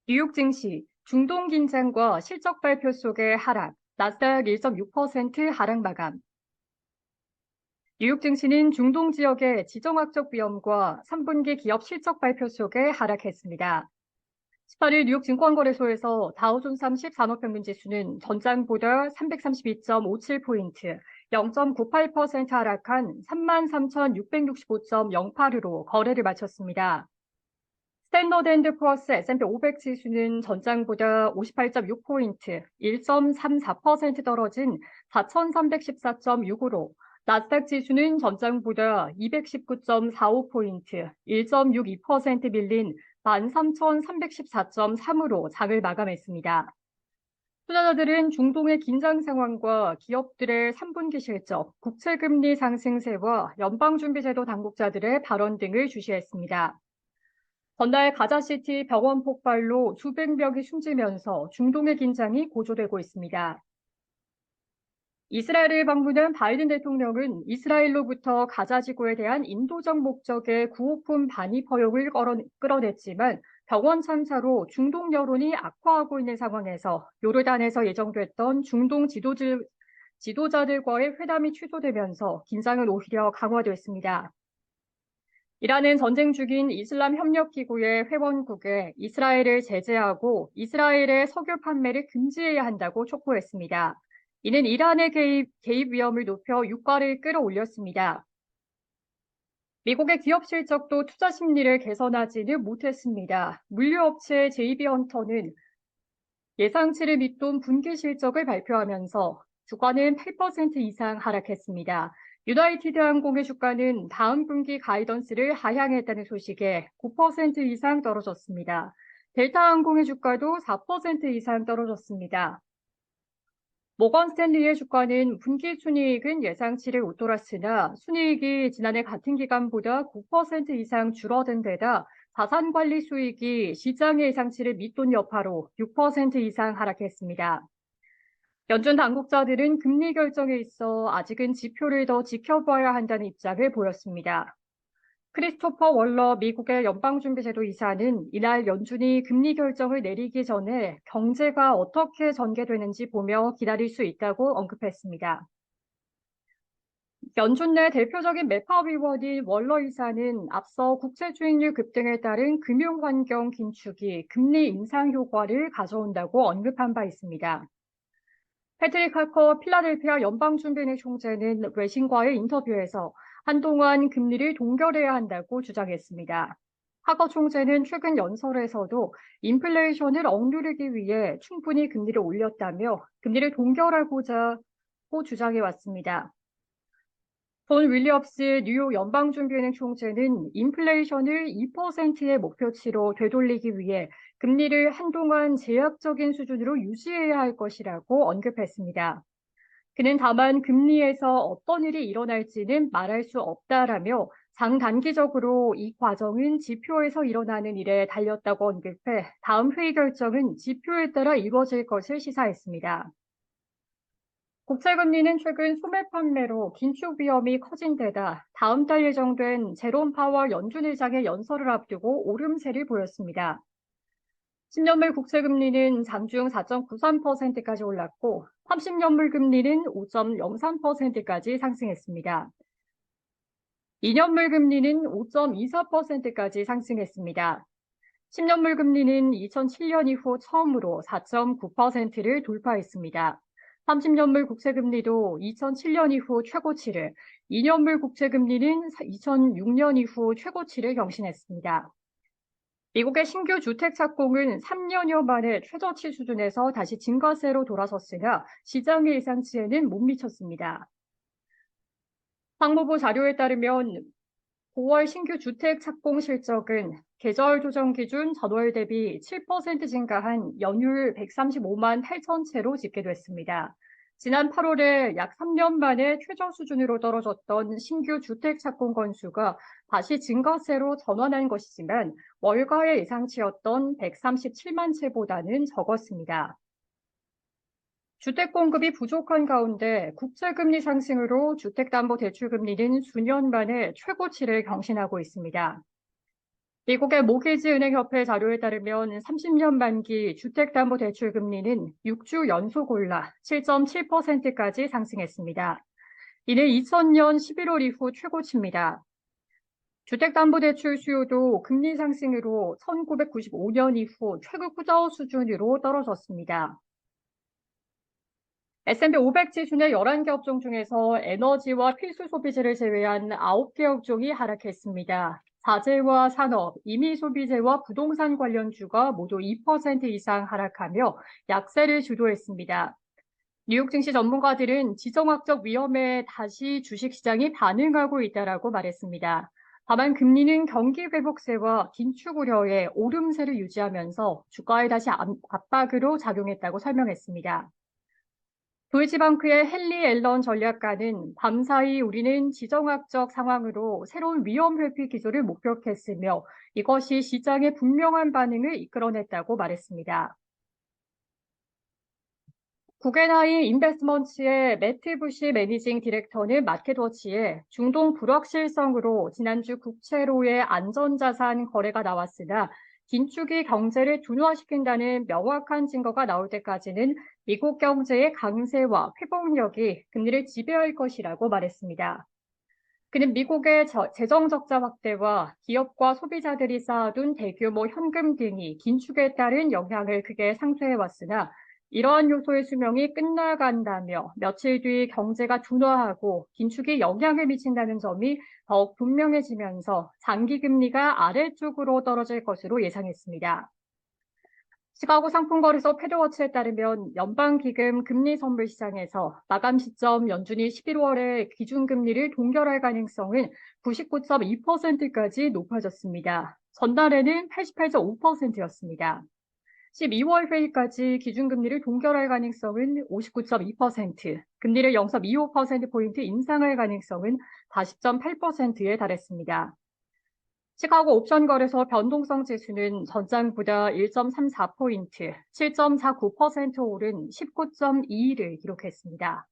뉴욕 증시, 중동 긴장과 실적 발표 속의 하락, 나스닥 1.6% 하락 마감. 뉴욕 증시는 중동 지역의 지정학적 위험과 3분기 기업 실적 발표 속에 하락했습니다. 18일 뉴욕 증권거래소에서 다우존스 30 산업평균지수는 전장보다 332.57포인트, 0.98% 하락한 33,665.08으로 거래를 마쳤습니다. 스탠더드앤드푸어스 S&P 500 지수는 전장보다 58.6포인트, 1.34% 떨어진 4,314.6으로, 나스닥 지수는 전장보다 219.45포인트, 1.62% 밀린 13,314.3으로 장을 마감했습니다. 투자자들은 중동의 긴장 상황과 기업들의 3분기 실적, 국채금리 상승세와 연방준비제도 당국자들의 발언 등을 주시했습니다. 전날 가자시티 병원 폭발로 수백 명이 숨지면서 중동의 긴장이 고조되고 있습니다. 이스라엘을 방문한 바이든 대통령은 이스라엘로부터 가자 지구에 대한 인도적 목적의 구호품 반입 허용을 끌어냈지만 병원 참사로 중동 여론이 악화하고 있는 상황에서 요르단에서 예정됐던 중동 지도자들과의 회담이 취소되면서 긴장은 오히려 강화됐습니다. 이란은 전쟁 중인 이슬람 협력기구의 회원국에 이스라엘을 제재하고 이스라엘의 석유 판매를 금지해야 한다고 촉구했습니다. 이는 이란의 개입 위험을 높여 유가를 끌어올렸습니다. 미국의 기업 실적도 투자 심리를 개선하지는 못했습니다. 물류업체 JB 헌터는 예상치를 밑돈 분기 실적을 발표하면서 주가는 8% 이상 하락했습니다. 유나이티드 항공의 주가는 다음 분기 가이던스를 하향했다는 소식에 9% 이상 떨어졌습니다. 델타 항공의 주가도 4% 이상 떨어졌습니다. 모건 스탠리의 주가는 분기 순이익은 예상치를 웃돌았으나 순이익이 지난해 같은 기간보다 9% 이상 줄어든 데다 자산 관리 수익이 시장의 예상치를 밑돈 여파로 6% 이상 하락했습니다. 연준 당국자들은 금리 결정에 있어 아직은 지표를 더 지켜봐야 한다는 입장을 보였습니다. 크리스토퍼 월러 미국의 연방준비제도 이사는 이날 연준이 금리 결정을 내리기 전에 경제가 어떻게 전개되는지 보며 기다릴 수 있다고 언급했습니다. 연준 내 대표적인 매파 위원인 월러 이사는 앞서 국채 수익률 급등에 따른 금융환경 긴축이 금리 인상 효과를 가져온다고 언급한 바 있습니다. 패트릭 하커 필라델피아 연방준비은행 총재는 외신과의 인터뷰에서 한동안 금리를 동결해야 한다고 주장했습니다. 하커 총재는 최근 연설에서도 인플레이션을 억누르기 위해 충분히 금리를 올렸다며 금리를 동결하고자 주장해왔습니다. 존 윌리엄스 뉴욕 연방준비은행 총재는 인플레이션을 2%의 목표치로 되돌리기 위해 금리를 한동안 제약적인 수준으로 유지해야 할 것이라고 언급했습니다. 그는 다만 금리에서 어떤 일이 일어날지는 말할 수 없다라며 장단기적으로 이 과정은 지표에서 일어나는 일에 달렸다고 언급해 다음 회의 결정은 지표에 따라 이루어질 것을 시사했습니다. 국채금리는 최근 소매 판매로 긴축 위험이 커진 데다 다음 달 예정된 제롬 파월 연준 의장의 연설을 앞두고 오름세를 보였습니다. 10년물 국채금리는 장중 4.93%까지 올랐고 30년물 금리는 5.03%까지 상승했습니다. 2년물 금리는 5.24%까지 상승했습니다. 10년물 금리는 2007년 이후 처음으로 4.9%를 돌파했습니다. 30년물 국채금리도 2007년 이후 최고치를, 2년물 국채금리는 2006년 이후 최고치를 경신했습니다. 미국의 신규 주택 착공은 3년여 만에 최저치 수준에서 다시 증가세로 돌아섰으나 시장의 예상치에는 못 미쳤습니다. 상무부 자료에 따르면 5월 신규 주택 착공 실적은 계절 조정 기준 전월 대비 7% 증가한 연율 135만 8천 채로 집계됐습니다. 지난 8월에 약 3년 만에 최저 수준으로 떨어졌던 신규 주택 착공 건수가 다시 증가세로 전환한 것이지만 월가의 예상치였던 137만 채보다는 적었습니다. 주택 공급이 부족한 가운데 국채금리 상승으로 주택담보대출금리는 수년 만에 최고치를 경신하고 있습니다. 미국의 모기지 은행협회 자료에 따르면 30년 만기 주택담보대출 금리는 6주 연속 올라 7.7%까지 상승했습니다. 이는 2000년 11월 이후 최고치입니다. 주택담보대출 수요도 금리 상승으로 1995년 이후 최고 수준으로 떨어졌습니다. S&P 500 지수의 11개 업종 중에서 에너지와 필수 소비재를 제외한 9개 업종이 하락했습니다. 자재와 산업, 임의 소비재와 부동산 관련주가 모두 2% 이상 하락하며 약세를 주도했습니다. 뉴욕 증시 전문가들은 지정학적 위험에 다시 주식시장이 반응하고 있다라고 말했습니다. 다만 금리는 경기 회복세와 긴축 우려에 오름세를 유지하면서 주가에 다시 압박으로 작용했다고 설명했습니다. 도이치방크의 헨리 앨런 전략가는 밤사이 우리는 지정학적 상황으로 새로운 위험 회피 기조를 목격했으며 이것이 시장의 분명한 반응을 이끌어냈다고 말했습니다. 구겐하임 인베스트먼트의 매트 부시 매니징 디렉터는 마켓워치에 중동 불확실성으로 지난주 국채로의 안전자산 거래가 나왔으나 긴축이 경제를 둔화시킨다는 명확한 증거가 나올 때까지는 미국 경제의 강세와 회복력이 금리를 지배할 것이라고 말했습니다. 그는 미국의 재정 적자 확대와 기업과 소비자들이 쌓아둔 대규모 현금 등이 긴축에 따른 영향을 크게 상쇄해왔으나 이러한 요소의 수명이 끝나간다며 며칠 뒤 경제가 둔화하고 긴축이 영향을 미친다는 점이 더욱 분명해지면서 장기 금리가 아래쪽으로 떨어질 것으로 예상했습니다. 시카고 상품거래소 패드워치에 따르면 연방기금 금리 선물 시장에서 마감 시점 연준이 11월에 기준금리를 동결할 가능성은 99.2%까지 높아졌습니다. 전날에는 88.5%였습니다. 12월 회의까지 기준금리를 동결할 가능성은 59.2%, 금리를 0.25%포인트 인상할 가능성은 40.8%에 달했습니다. 시카고 옵션 거래소 변동성 지수는 전장보다 1.34포인트, 7.49% 오른 19.21을 기록했습니다.